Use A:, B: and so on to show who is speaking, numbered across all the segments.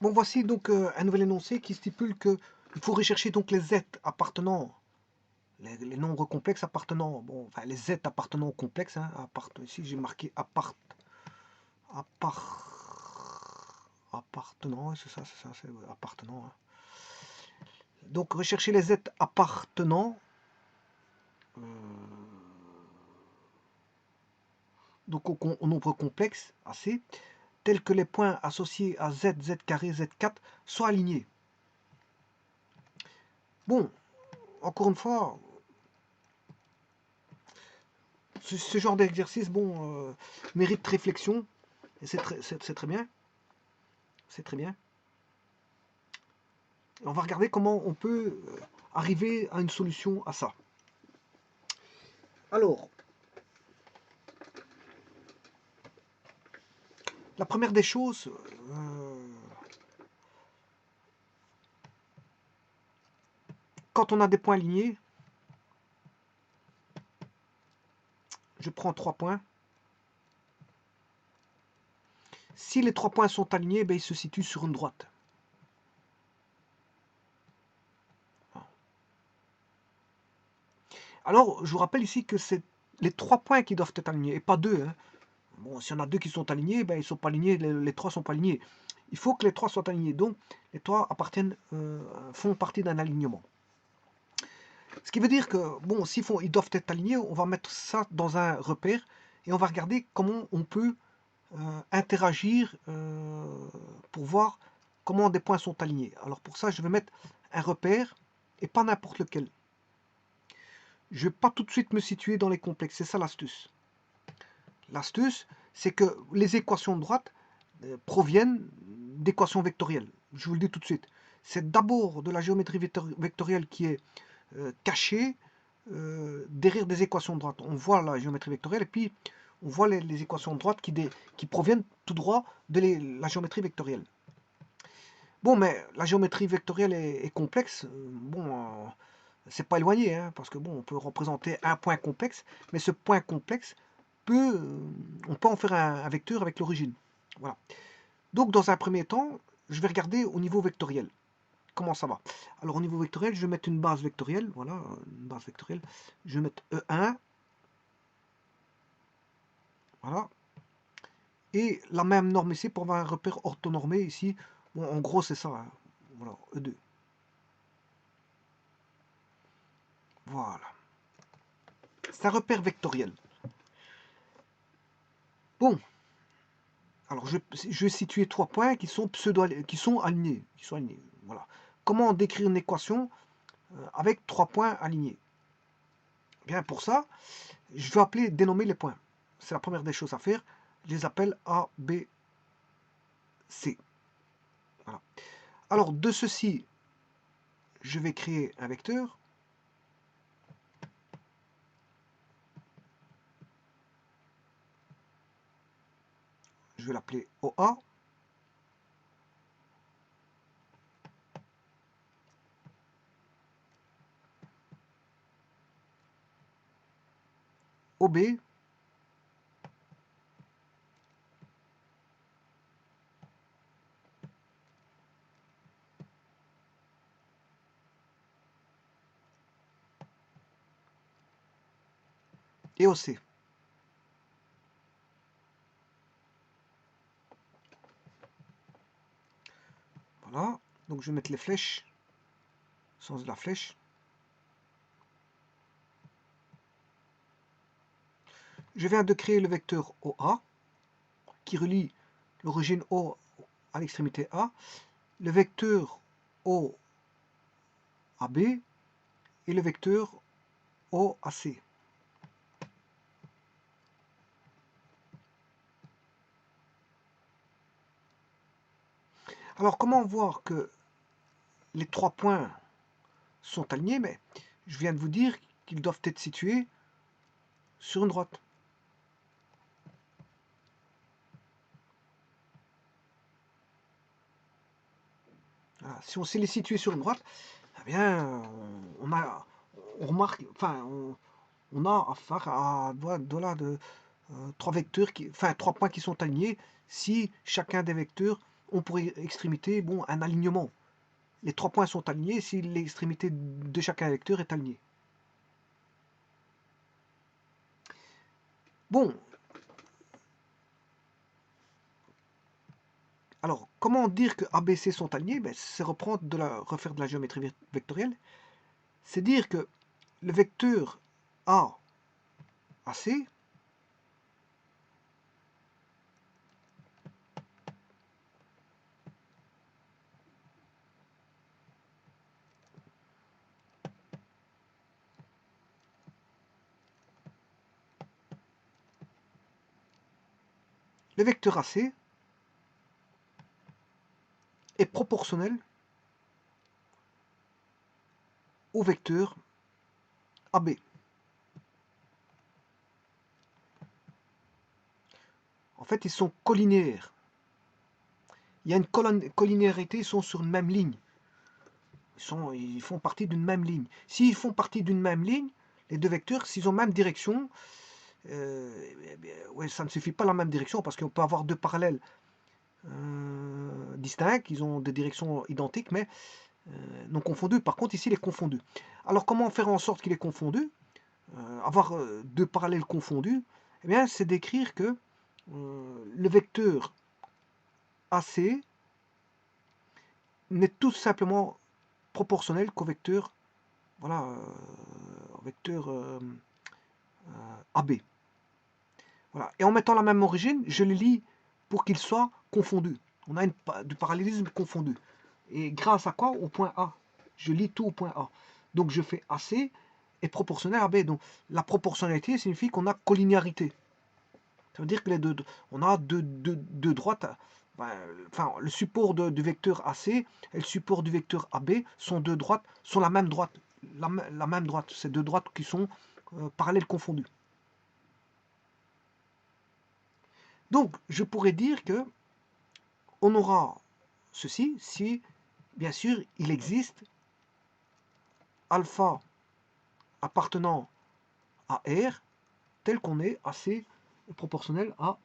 A: Bon, voici donc un nouvel énoncé qui stipule que il faut rechercher donc les z appartenant, les nombres complexes appartenant, bon, enfin les z appartenant au complexe, hein, ici j'ai marqué appartenant, ouais, c'est ça, c'est ouais, appartenant. Hein. Donc rechercher les z appartenant, euh, donc au nombre complexe, AC, tels que les points associés à z, z carré, z4 soient alignés. Bon, encore une fois, ce genre d'exercice, bon, mérite réflexion, et c'est très bien, c'est très bien. Et on va regarder comment on peut arriver à une solution à ça. Alors, la première des choses, quand on a des points alignés, je prends 3 points. Si les 3 points sont alignés, ben, ils se situent sur une droite. Alors, je vous rappelle ici que c'est les 3 points qui doivent être alignés, et pas 2. Hein. Bon, s'il y en a 2 qui sont alignés, ben, ils ne sont pas alignés, les 3 ne sont pas alignés. Il faut que les 3 soient alignés. Donc, les 3 font partie d'un alignement. Ce qui veut dire que, bon, ils doivent être alignés, on va mettre ça dans un repère, et on va regarder comment on peut interagir pour voir comment des points sont alignés. Alors pour ça, je vais mettre un repère, et pas n'importe lequel. Je ne vais pas tout de suite me situer dans les complexes, c'est ça l'astuce. L'astuce, c'est que les équations de droite proviennent d'équations vectorielles. Je vous le dis tout de suite. C'est d'abord de la géométrie vectorielle qui est cachée derrière des équations de droite. On voit la géométrie vectorielle et puis on voit les équations de droite qui proviennent tout droit de la géométrie vectorielle. Bon, mais la géométrie vectorielle est complexe. Bon, c'est pas éloigné, hein, parce que bon, on peut représenter un point complexe, mais ce point complexe on peut en faire un vecteur avec l'origine. Voilà. Donc, dans un premier temps, je vais regarder au niveau vectoriel. Comment ça va? Alors, au niveau vectoriel, je vais mettre une base vectorielle. Voilà, une base vectorielle. Je vais mettre E1. Voilà. Et la même norme ici pour avoir un repère orthonormé ici. Bon, en gros, c'est ça. Hein. Voilà, E2. Voilà. C'est un repère vectoriel. Bon, alors je vais situer 3 points qui sont alignés. Voilà. Comment décrire une équation avec 3 points alignés? Bien, pour ça, je vais dénommer les points. C'est la première des choses à faire. Je les appelle A, B, C. Voilà. Alors, de ceci, je vais créer un vecteur. Je vais l'appeler OA. OB. Et OC. Voilà. Donc, je vais mettre les flèches. Sens de la flèche. Je viens de créer le vecteur OA qui relie l'origine O à l'extrémité A, le vecteur O à B et le vecteur O à C. Alors comment voir que les 3 points sont alignés? Mais je viens de vous dire qu'ils doivent être situés sur une droite. Voilà. Si on sait les situer sur une droite, eh bien, on remarque, enfin, on a affaire à de 3 vecteurs, 3 points qui sont alignés si chacun des vecteurs ont pour extrémité bon, un alignement. Les 3 points sont alignés si l'extrémité de chacun vecteur est alignée. Bon, alors comment dire que ABC sont alignés? Ben, c'est refaire de la géométrie vectorielle. C'est dire que le vecteur AC le vecteur AC est proportionnel au vecteur AB. En fait, ils sont collinaires. Il y a une collinéarité, ils sont sur une même ligne. Ils font partie d'une même ligne. S'ils font partie d'une même ligne, les deux vecteurs, s'ils ont même direction, ouais, ça ne suffit pas la même direction parce qu'on peut avoir deux parallèles distincts, ils ont des directions identiques, mais non confondus. Par contre, ici, il est confondu. Alors, comment faire en sorte qu'il est confondu? Avoir deux parallèles confondus, eh bien, c'est d'écrire que le vecteur AC n'est tout simplement proportionnel qu'au vecteur, voilà, au vecteur AB. Voilà. Et en mettant la même origine, je les lis pour qu'ils soient confondus. On a du parallélisme confondu. Et grâce à quoi? Au point A. Je lis tout au point A. Donc je fais AC est proportionnel à B. Donc la proportionnalité signifie qu'on a collinéarité. Ça veut dire que on a deux droites. Enfin, le support du vecteur AC et le support du vecteur AB sont deux droites, sont la même droite. La même droite. C'est deux droites qui sont parallèles confondues. Donc, je pourrais dire que on aura ceci si, bien sûr, il existe alpha appartenant à R tel qu'on est AC proportionnel à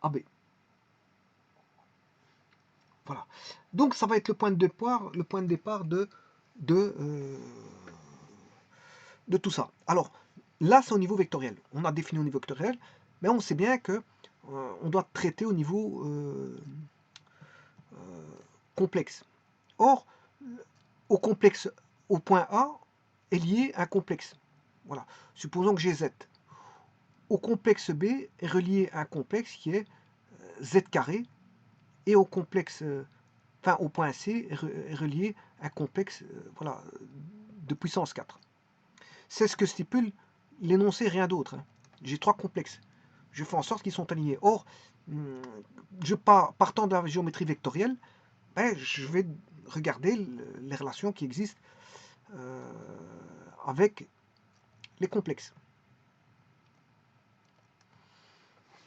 A: AB. Voilà. Donc, ça va être le point de départ de tout ça. Alors, là, c'est au niveau vectoriel. On a défini au niveau vectoriel, mais on sait bien que on doit traiter au niveau complexe. Or, au complexe, au point A, est lié un complexe. Voilà. Supposons que j'ai Z. Au complexe B est relié un complexe qui est Z carré, et au complexe, enfin au point C est relié un complexe voilà, de puissance 4. C'est ce que stipule l'énoncé, rien d'autre. Hein. J'ai trois complexes. Je fais en sorte qu'ils sont alignés. Or, partant de la géométrie vectorielle, ben, je vais regarder les relations qui existent avec les complexes.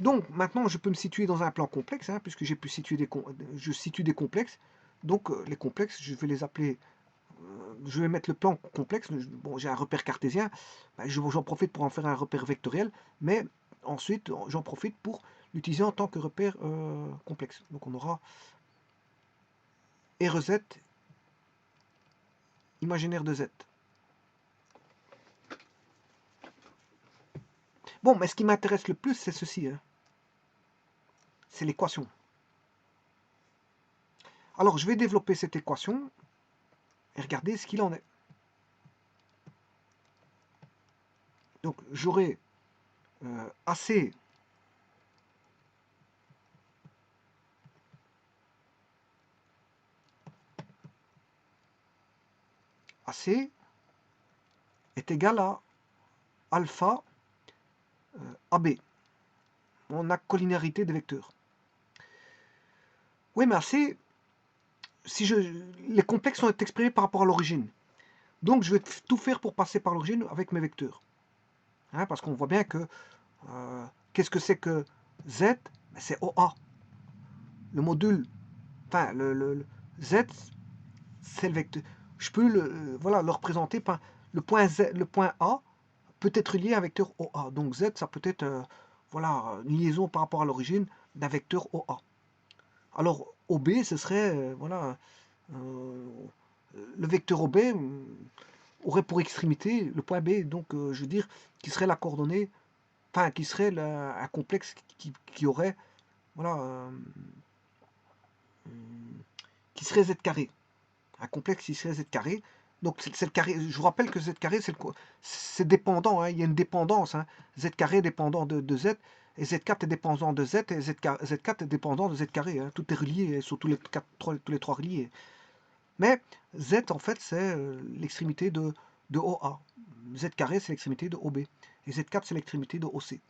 A: Donc maintenant, je peux me situer dans un plan complexe, hein, puisque j'ai pu situer je situe des complexes. Donc les complexes, je vais les appeler, je vais mettre le plan complexe. Bon, j'ai un repère cartésien, ben, j'en profite pour en faire un repère vectoriel, mais ensuite j'en profite pour l'utiliser en tant que repère complexe. Donc on aura RZ imaginaire de Z. Bon, mais ce qui m'intéresse le plus, c'est ceci. Hein. C'est l'équation. Alors, je vais développer cette équation et regarder ce qu'il en est. Donc, j'aurai AC est égal à alpha AB. On a collinéarité des vecteurs. Oui, mais AC, les complexes sont exprimés par rapport à l'origine. Donc, je vais tout faire pour passer par l'origine avec mes vecteurs. Hein, parce qu'on voit bien que qu'est-ce que c'est que Z? C'est OA. Le module, enfin, le Z, c'est le vecteur. Je peux le représenter par le point Z, le point A peut être lié à un vecteur OA. Donc Z, ça peut être voilà, une liaison par rapport à l'origine d'un vecteur OA. Alors, OB, ce serait, voilà, le vecteur OB aurait pour extrémité le point B, donc je veux dire, qui serait la coordonnée, enfin, qui serait un complexe qui aurait, voilà, qui serait Z carré. Un complexe qui serait Z carré. Donc c'est le carré. Je vous rappelle que Z carré, c'est dépendant, hein, il y a une dépendance. Hein. Z carré est dépendant de Z, et Z4 est dépendant de Z, et Z4 est dépendant de Z carré. Hein. Tout est relié, ils sont tous les trois reliés. Mais Z, en fait, c'est l'extrémité de OA. Z carré, c'est l'extrémité de OB. Et Z4, c'est l'extrémité de OC.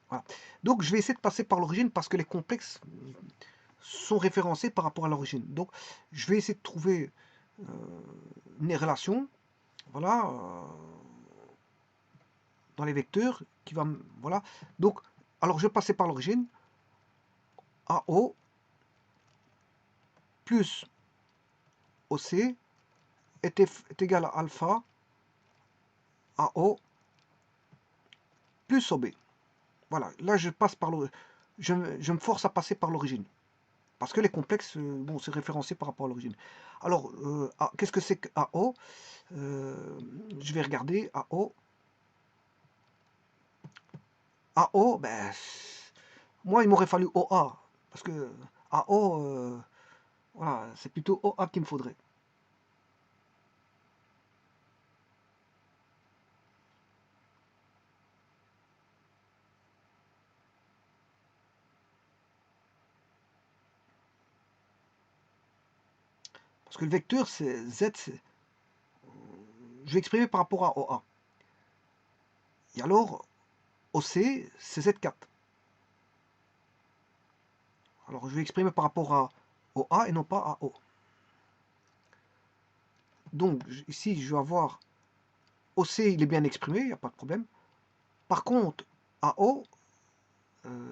A: Voilà. Donc je vais essayer de passer par l'origine parce que les complexes sont référencés par rapport à l'origine. Donc je vais essayer de trouver une relation, voilà, dans les vecteurs qui va, voilà. Donc, alors je vais passer par l'origine. AO plus OC est égal à alpha AO plus OB. Voilà, là je passe par je me force à passer par l'origine. Parce que les complexes, bon, c'est référencé par rapport à l'origine. Alors, qu'est-ce que c'est que AO Je vais regarder AO. AO, ben, moi, il m'aurait fallu OA. Parce que AO, voilà, c'est plutôt OA qu'il me faudrait. Parce que le vecteur, c'est Z, je vais exprimer par rapport à OA. Et alors, OC, c'est Z4. Alors, je vais exprimer par rapport à OA et non pas à O. Donc, ici, je vais avoir OC, il est bien exprimé, il n'y a pas de problème. Par contre, AO,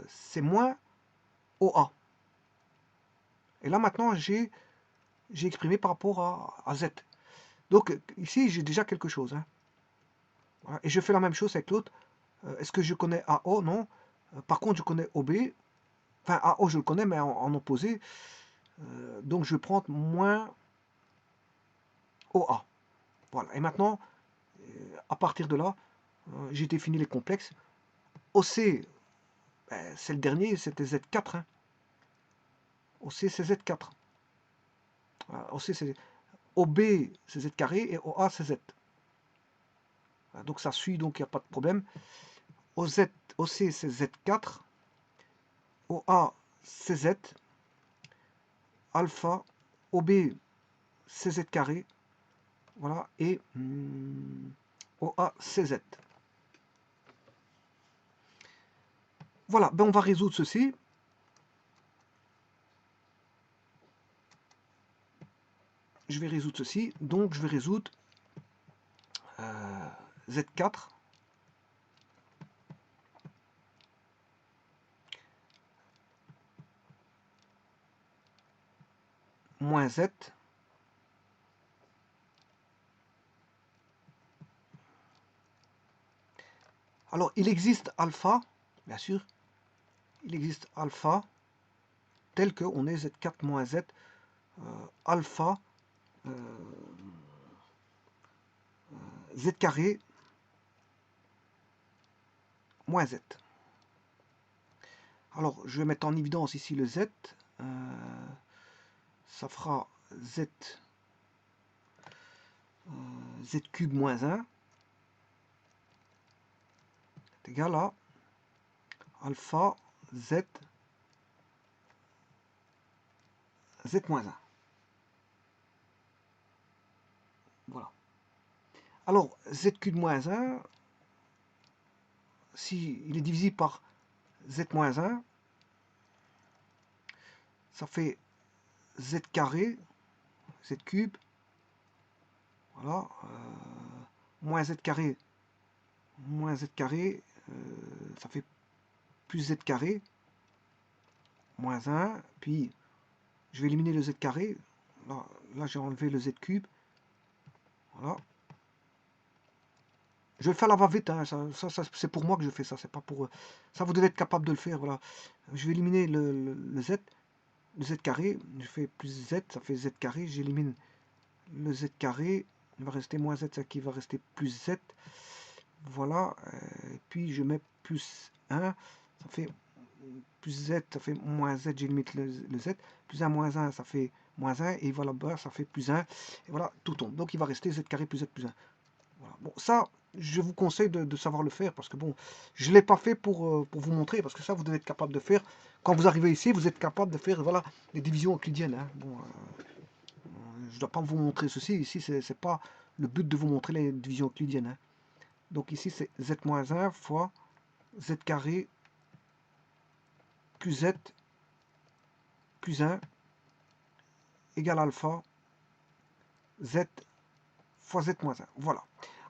A: c'est moins OA. Et là, maintenant, j'ai exprimé par rapport à Z. Donc, ici, j'ai déjà quelque chose. Hein. Voilà. Et je fais la même chose avec l'autre. Est-ce que je connais AO? Non. Par contre, je connais OB. Enfin, AO, je le connais, mais en opposé. Donc, je vais prendre moins OA. Voilà. Et maintenant, à partir de là, j'ai défini les complexes. OC, ben, c'est le dernier, c'était Z4. Hein. OC, c'est Z4. Voilà. OC, c'est OB, c'est Z carré, et OA, c'est Z. Voilà. Donc, ça suit, donc il n'y a pas de problème. OC, c'est Z4. OA, c'est Z. Alpha, OB, c'est Z carré. Voilà, et OA, c'est Z. Voilà, ben on va résoudre ceci. Je vais résoudre ceci. Donc, je vais résoudre Z4 moins Z alors il existe alpha, bien sûr, il existe alpha tel que on est Z4 moins Z, alpha Z carré moins Z. Alors je vais mettre en évidence ici le Z, ça fera Z Z cube moins 1 est égal à alpha Z Z moins 1. Voilà. Alors, Z cube moins 1, si il est divisible par Z moins 1, ça fait Z carré, Z cube, voilà, moins Z carré, ça fait plus Z carré, moins 1, puis je vais éliminer le Z carré, là j'ai enlevé le Z cube, voilà. Je vais le faire la va-vite, hein, ça c'est pour moi que je fais ça, c'est pas pour... Ça vous devez être capable de le faire, voilà. Je vais éliminer le Z, le z carré, je fais plus z, ça fait z carré, j'élimine le z carré, il va rester moins z, ça qui va rester plus z, voilà, et puis je mets plus 1, ça fait plus z, ça fait moins z, j'élimine le z, plus 1 moins 1, ça fait moins 1, et voilà, bas, ça fait plus 1, et voilà, tout tombe, donc il va rester z carré plus z plus 1. Voilà. Bon, ça, je vous conseille de savoir le faire, parce que bon, je ne l'ai pas fait pour vous montrer, parce que ça, vous devez être capable de faire. Quand vous arrivez ici, vous êtes capable de faire, voilà, les divisions euclidiennes. Hein. Bon, je ne dois pas vous montrer ceci, ici, c'est pas le but de vous montrer les divisions euclidiennes. Hein. Donc ici, c'est z-1 fois z carré plus z plus 1 égale alpha z fois z-1. Voilà.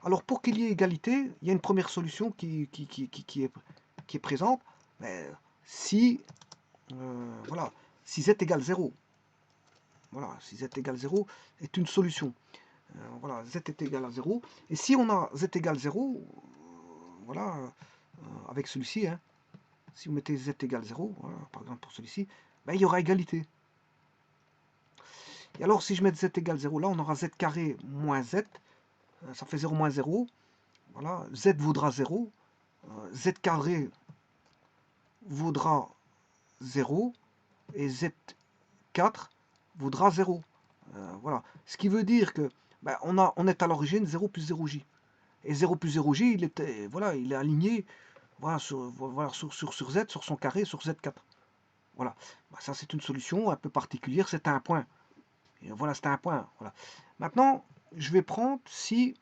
A: Alors, pour qu'il y ait égalité, il y a une première solution qui est présente. Mais si, voilà, si z égale 0, voilà, si z égale 0 est une solution. Voilà, z est égal à 0. Et si on a z égale 0, voilà, avec celui-ci, hein, si vous mettez z égale 0, voilà, par exemple pour celui-ci, ben, il y aura égalité. Et alors, si je mets z égale 0, là, on aura z carré moins z, ça fait 0 moins 0. Voilà, z vaudra 0, z carré vaudra 0, et z4 vaudra 0. Voilà. Ce qui veut dire que ben, on est à l'origine 0 plus 0j. Et 0 plus 0j, voilà, il est aligné voilà, sur z, sur son carré, sur z4. Voilà. Ben, ça, c'est une solution un peu particulière. C'est un point. Et voilà, c'est un point. Voilà. Maintenant, je vais prendre si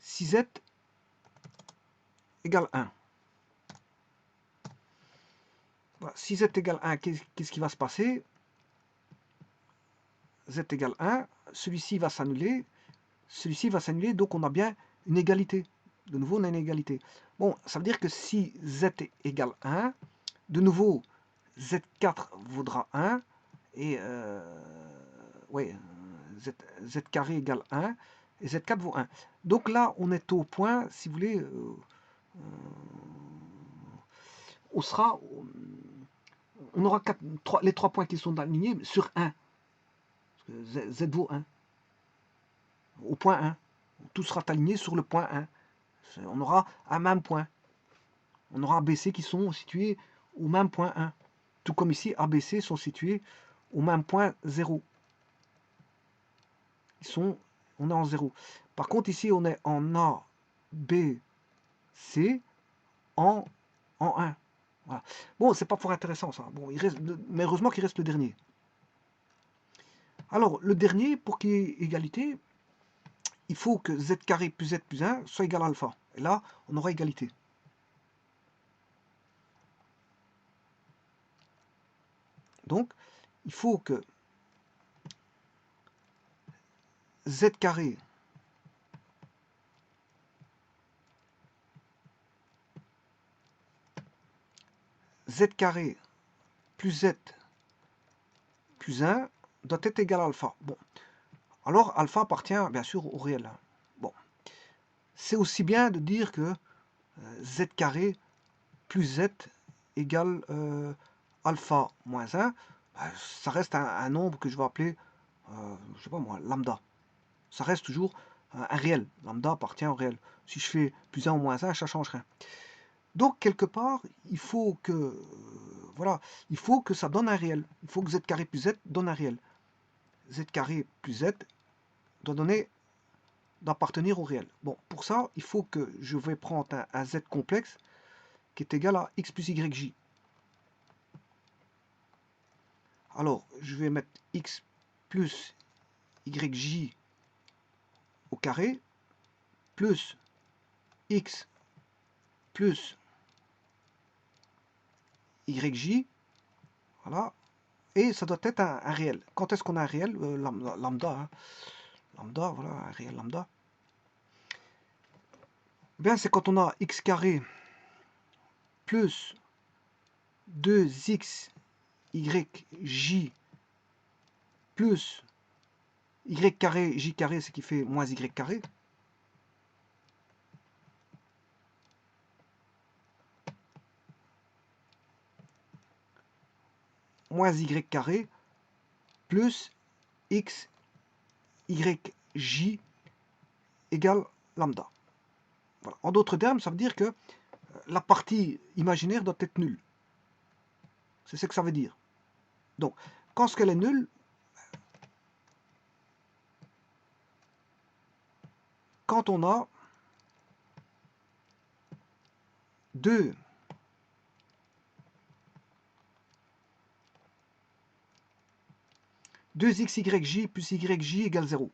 A: z égale 1. Voilà. Si z égale 1, qu'est-ce qui va se passer? Z égale 1, celui-ci va s'annuler, celui-ci va s'annuler, donc on a bien une égalité. De nouveau, on a une égalité. Bon, ça veut dire que si z égale 1, de nouveau, z4 vaudra 1, et ouais, z carré égale 1, et z4 vaut 1. Donc là, on est au point, si vous voulez, on aura les 3 points qui sont alignés sur 1. Z vaut 1. Au point 1. Tout sera aligné sur le point 1. On aura un même point. On aura ABC qui sont situés au même point 1. Tout comme ici, ABC sont situés au même point 0. On est en 0. Par contre, ici, on est en A, B, C, en 1. Voilà. Bon, c'est pas fort intéressant ça. Bon, mais heureusement qu'il reste le dernier. Alors, le dernier, pour qu'il y ait égalité, il faut que z carré plus z plus 1 soit égal à alpha. Et là, on aura égalité. Donc, il faut que z carré plus z plus 1 doit être égal à alpha. Bon, alors alpha appartient bien sûr au réel. Bon, c'est aussi bien de dire que z carré plus z égale alpha moins 1. Ben, ça reste un nombre que je vais appeler, je sais pas moi, lambda. Ça reste toujours un réel. Lambda appartient au réel. Si je fais plus 1 ou moins 1, ça ne change rien. Donc, quelque part, il faut que, voilà, il faut que ça donne un réel. Il faut que z carré plus z donne un réel. Z carré plus z doit appartenir au réel. Bon, pour ça, il faut que je vais prendre un z complexe qui est égal à x plus yj. Alors, je vais mettre x plus yj au carré plus x plus yj, voilà, et ça doit être un réel. Quand est-ce qu'on a un réel? Lambda, hein. Lambda, voilà, un réel lambda. Bien, c'est quand on a x carré plus 2x yj plus y carré, j carré, ce qui fait moins y carré. moins y carré plus x, y, j égale lambda. Voilà. En d'autres termes, ça veut dire que la partie imaginaire doit être nulle. C'est ce que ça veut dire. Donc, quand ce qu'elle est nulle, quand on a 2 2xyj plus yj égale 0.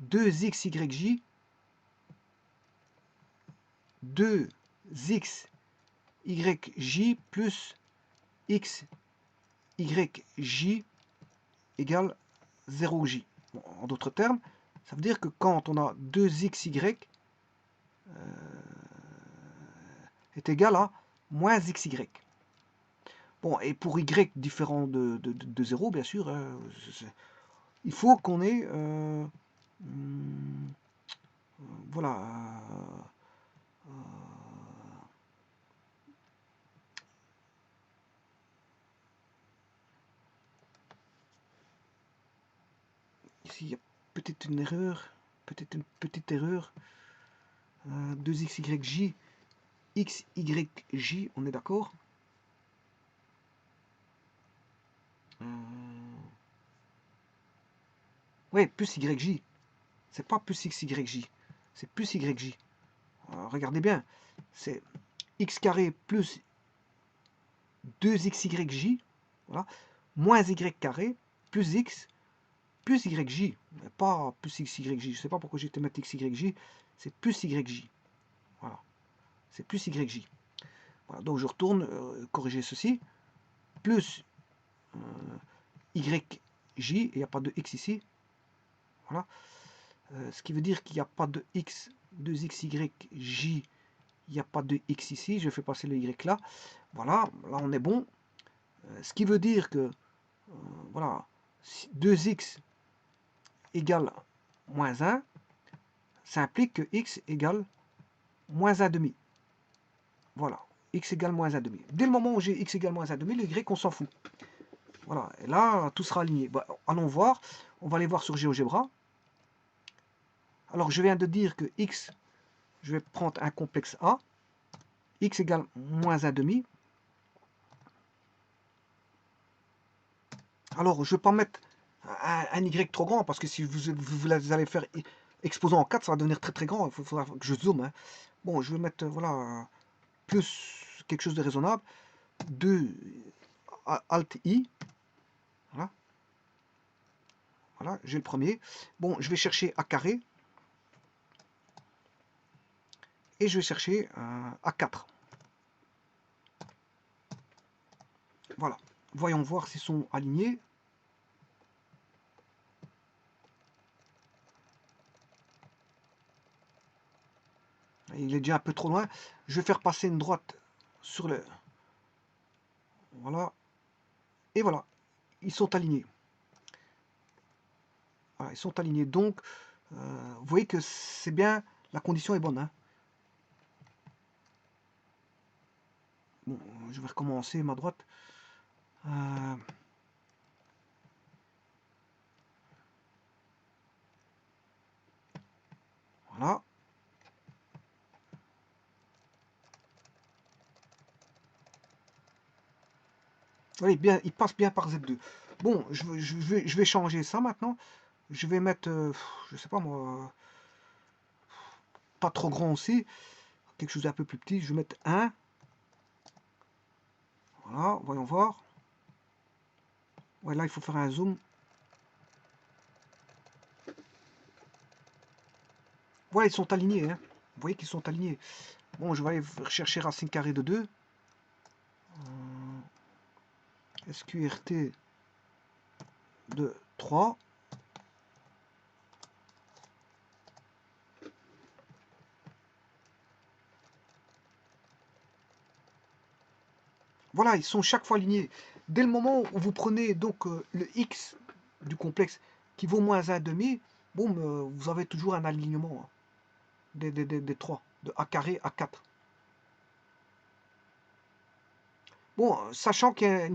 A: 2xyj 2xyj plus xyj égale 0j. Bon, en d'autres termes, ça veut dire que quand on a 2xy est égal à moins xy. Bon, et pour y différent de 0, bien sûr, il faut qu'on ait voilà ici il y a peut-être une erreur, peut-être une petite erreur. 2xyj xyj, on est d'accord. Ouais, plus yj. C'est pas plus xyj, c'est plus yj. Regardez bien, c'est x carré plus 2xyj, voilà, moins y carré plus x plus yj, mais pas plus xyj. Je sais pas pourquoi j'ai été mettre xyj, c'est plus yj. Voilà, c'est plus yj. Voilà, donc je retourne corriger ceci, plus yj, il n'y a pas de x ici. Voilà. Ce qui veut dire qu'il n'y a pas de x, 2xyj, il n'y a pas de x ici. Je fais passer le y là. Voilà, là on est bon. Ce qui veut dire que voilà, 2x égale moins 1, ça implique que x égale moins 1 demi. Voilà, x égale moins 1 demi. Dès le moment où j'ai x égale moins 1 demi, le y on s'en fout. Voilà, et là tout sera aligné. Bah, allons voir, on va aller voir sur GeoGebra. Alors je viens de dire que x, je vais prendre un complexe A, x égale moins 1 demi. Alors je ne vais pas mettre un y trop grand, parce que si vous allez faire exposant en 4, ça va devenir très très grand, il faudra que je zoome. Hein. Bon, je vais mettre, voilà, plus quelque chose de raisonnable, 2 Alt I, voilà, voilà j'ai le premier. Bon, je vais chercher A carré, et je vais chercher A4. Voilà, voyons voir s'ils sont alignés. Il est déjà un peu trop loin. Je vais faire passer une droite sur le... Voilà. Et voilà, ils sont alignés. Voilà, ils sont alignés. Donc, vous voyez que c'est bien, la condition est bonne. Hein. Bon, je vais recommencer ma droite. Voilà. Oui, bien, il passe bien par Z2. Bon, je vais changer ça maintenant. Je vais mettre, je sais pas moi, pas trop grand aussi. Quelque chose d'un peu plus petit. Je vais mettre 1. Voilà, voyons voir. Ouais, là, il faut faire un zoom. Voilà, ils sont alignés. Hein. Vous voyez qu'ils sont alignés. Bon, je vais aller rechercher racine carrée de 2. SQRT de 3. Voilà, ils sont chaque fois alignés. Dès le moment où vous prenez donc le x du complexe qui vaut moins 1,5, bon, vous avez toujours un alignement hein, des 3, de A carré à 4. Bon, sachant qu'il y a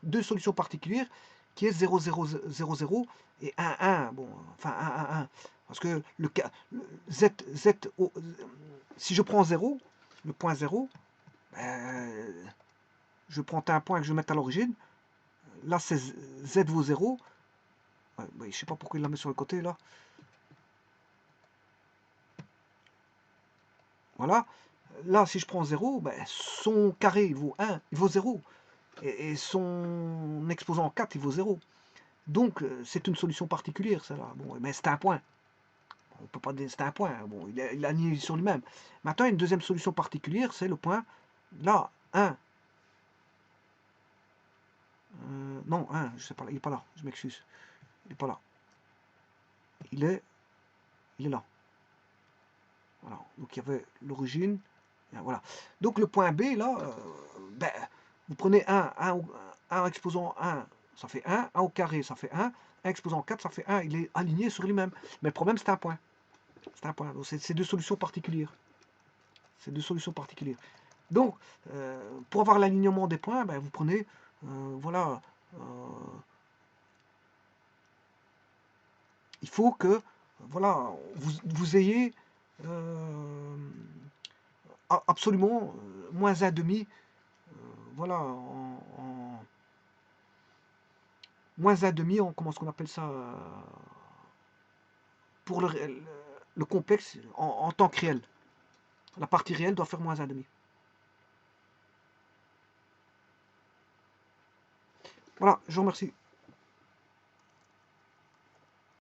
A: deux solutions particulières, qui est 0, 0, 0, 0 et 1, 1. Bon, enfin 1, 1, 1. Parce que Z, Z, si je prends 0, le point 0, ben, je prends un point que je mets à l'origine. Là, c'est Z vaut 0. Ouais, je sais pas pourquoi il la met sur le côté, là. Voilà. Là, si je prends 0, ben, son carré, il vaut 1, il vaut 0. Et son exposant 4, il vaut 0. Donc, c'est une solution particulière, ça là. Bon, mais c'est un point. On peut pas dire c'est un point. Bon, il a nié sur lui-même. Maintenant, une deuxième solution particulière, c'est le point là, 1. Non, 1, je sais pas, il n'est pas là, je m'excuse. Il n'est pas là. Il est, il est là. Voilà. Donc il y avait l'origine. Voilà. Donc le point B, là, ben, vous prenez 1 exposant 1, ça fait 1, 1 au carré, ça fait 1 exposant 4, ça fait 1. Il est aligné sur lui-même. Mais le problème, c'est un point. C'est un point. Donc c'est deux solutions particulières. C'est deux solutions particulières. Donc, pour avoir l'alignement des points, ben, vous prenez, voilà, il faut que, voilà, vous ayez absolument moins 1,5, voilà, moins 1,5, comment est-ce qu'on appelle ça, pour le complexe en temps réel. La partie réelle doit faire moins 1,5. Voilà, je vous remercie.